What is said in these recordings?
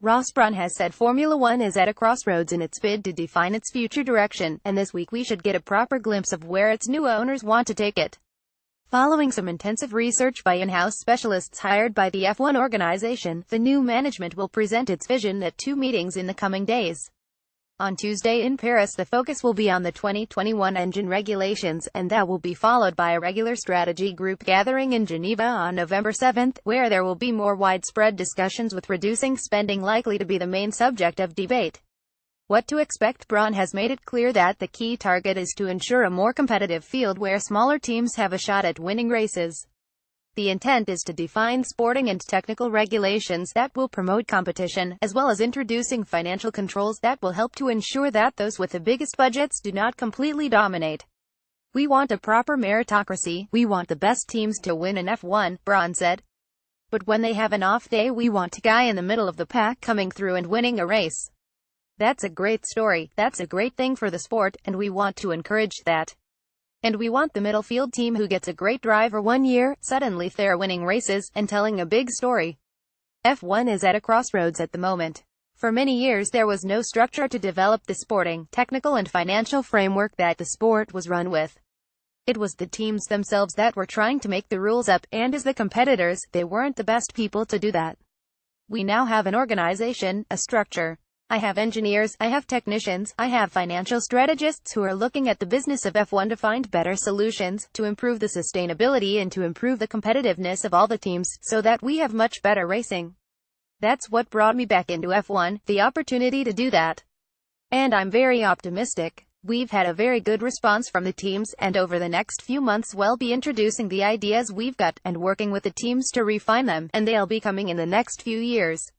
Brawn has said Formula One is at a crossroads in its bid to define its future direction, and this week we should get a proper glimpse of where its new owners want to take it. Following some intensive research by in-house specialists hired by the F1 organization, the new management will present its vision at two meetings in the coming days. On Tuesday in Paris, the focus will be on the 2021 engine regulations, and that will be followed by a regular strategy group gathering in Geneva on November 7, where there will be more widespread discussions with reducing spending likely to be the main subject of debate. What to expect? Brawn has made it clear that the key target is to ensure a more competitive field where smaller teams have a shot at winning races. The intent is to define sporting and technical regulations that will promote competition, as well as introducing financial controls that will help to ensure that those with the biggest budgets do not completely dominate. We want a proper meritocracy. We want the best teams to win in F1, Brawn said. But when they have an off day, we want a guy in the middle of the pack coming through and winning a race. That's a great story, that's a great thing for the sport, and we want to encourage that. And we want the middle field team who gets a great driver one year, suddenly they're winning races, and telling a big story. F1 is at a crossroads at the moment. For many years there was no structure to develop the sporting, technical and financial framework that the sport was run with. It was the teams themselves that were trying to make the rules up, and as the competitors, they weren't the best people to do that. We now have an organization, a structure. I have engineers, I have technicians, I have financial strategists who are looking at the business of F1 to find better solutions, to improve the sustainability and to improve the competitiveness of all the teams, so that we have much better racing. That's what brought me back into F1, the opportunity to do that. And I'm very optimistic. We've had a very good response from the teams, and over the next few months we'll be introducing the ideas we've got, and working with the teams to refine them, and they'll be coming in the next few years.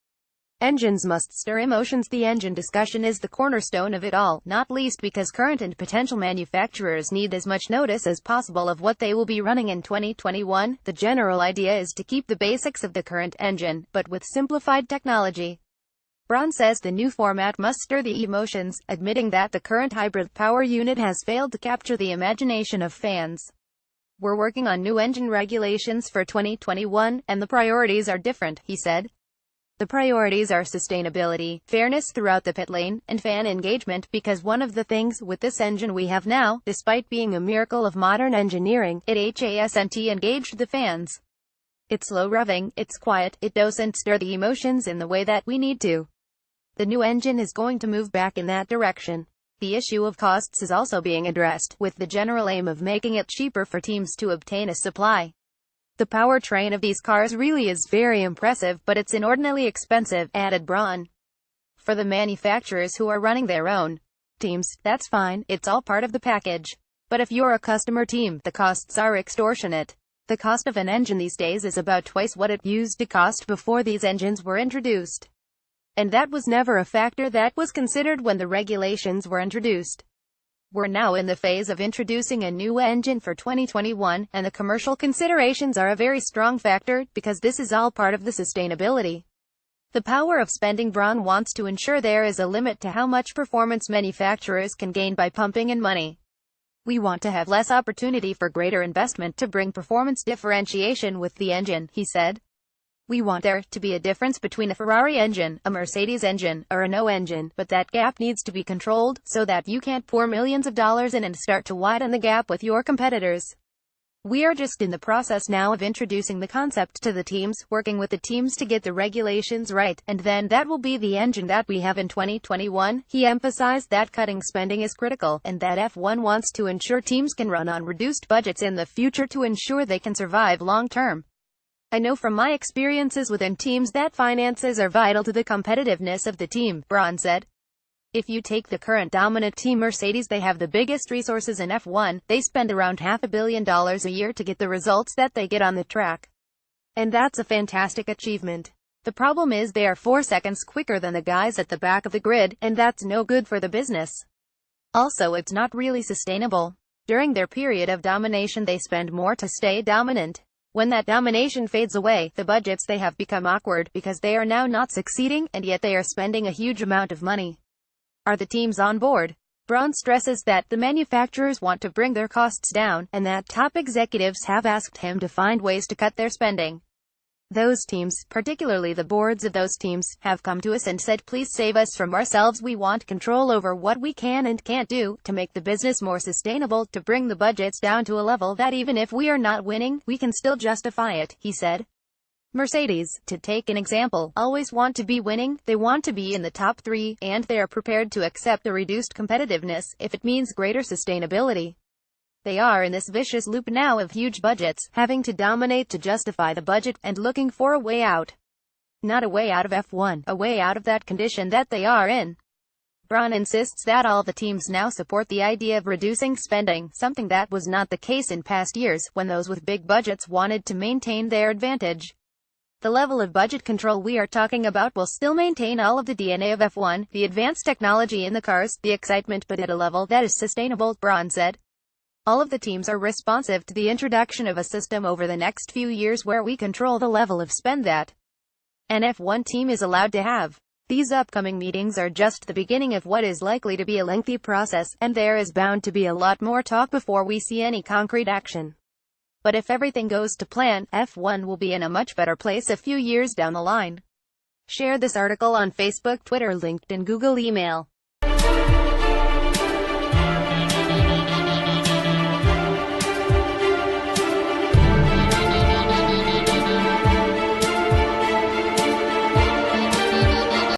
Engines must stir emotions. The engine discussion is the cornerstone of it all, not least because current and potential manufacturers need as much notice as possible of what they will be running in 2021. The general idea is to keep the basics of the current engine, but with simplified technology. Brawn says the new format must stir the emotions, admitting that the current hybrid power unit has failed to capture the imagination of fans. We're working on new engine regulations for 2021, and the priorities are different, he said. The priorities are sustainability, fairness throughout the pit lane, and fan engagement, because one of the things with this engine we have now, despite being a miracle of modern engineering, it hasn't engaged the fans. It's slow revving, it's quiet, it doesn't stir the emotions in the way that we need to. The new engine is going to move back in that direction. The issue of costs is also being addressed, with the general aim of making it cheaper for teams to obtain a supply. The powertrain of these cars really is very impressive, but it's inordinately expensive, added Brawn. For the manufacturers who are running their own teams, that's fine, it's all part of the package. But if you're a customer team, the costs are extortionate. The cost of an engine these days is about twice what it used to cost before these engines were introduced. And that was never a factor that was considered when the regulations were introduced. We're now in the phase of introducing a new engine for 2021, and the commercial considerations are a very strong factor, because this is all part of the sustainability. The power of spending. Brawn wants to ensure there is a limit to how much performance manufacturers can gain by pumping in money. We want to have less opportunity for greater investment to bring performance differentiation with the engine, he said. We want there to be a difference between a Ferrari engine, a Mercedes engine, or a Renault engine, but that gap needs to be controlled, so that you can't pour millions of dollars in and start to widen the gap with your competitors. We are just in the process now of introducing the concept to the teams, working with the teams to get the regulations right, and then that will be the engine that we have in 2021. He emphasized that cutting spending is critical, and that F1 wants to ensure teams can run on reduced budgets in the future to ensure they can survive long term. I know from my experiences within teams that finances are vital to the competitiveness of the team, Brawn said. If you take the current dominant team Mercedes, they have the biggest resources in F1, they spend around $500 million a year to get the results that they get on the track. And that's a fantastic achievement. The problem is they are 4 seconds quicker than the guys at the back of the grid, and that's no good for the business. Also, it's not really sustainable. During their period of domination they spend more to stay dominant. When that domination fades away, the budgets they have become awkward, because they are now not succeeding, and yet they are spending a huge amount of money. Are the teams on board? Brawn stresses that the manufacturers want to bring their costs down, and that top executives have asked him to find ways to cut their spending. Those teams, particularly the boards of those teams, have come to us and said, please save us from ourselves. We want control over what we can and can't do, to make the business more sustainable, to bring the budgets down to a level that even if we are not winning, we can still justify it, he said. Mercedes, to take an example, always want to be winning. They want to be in the top 3, and they are prepared to accept the reduced competitiveness, if it means greater sustainability. They are in this vicious loop now of huge budgets, having to dominate to justify the budget, and looking for a way out. Not a way out of F1, a way out of that condition that they are in. Brawn insists that all the teams now support the idea of reducing spending, something that was not the case in past years, when those with big budgets wanted to maintain their advantage. The level of budget control we are talking about will still maintain all of the DNA of F1, the advanced technology in the cars, the excitement, but at a level that is sustainable, Brawn said. All of the teams are responsive to the introduction of a system over the next few years where we control the level of spend that an F1 team is allowed to have. These upcoming meetings are just the beginning of what is likely to be a lengthy process, and there is bound to be a lot more talk before we see any concrete action. But if everything goes to plan, F1 will be in a much better place a few years down the line. Share this article on Facebook, Twitter, LinkedIn, Google, email.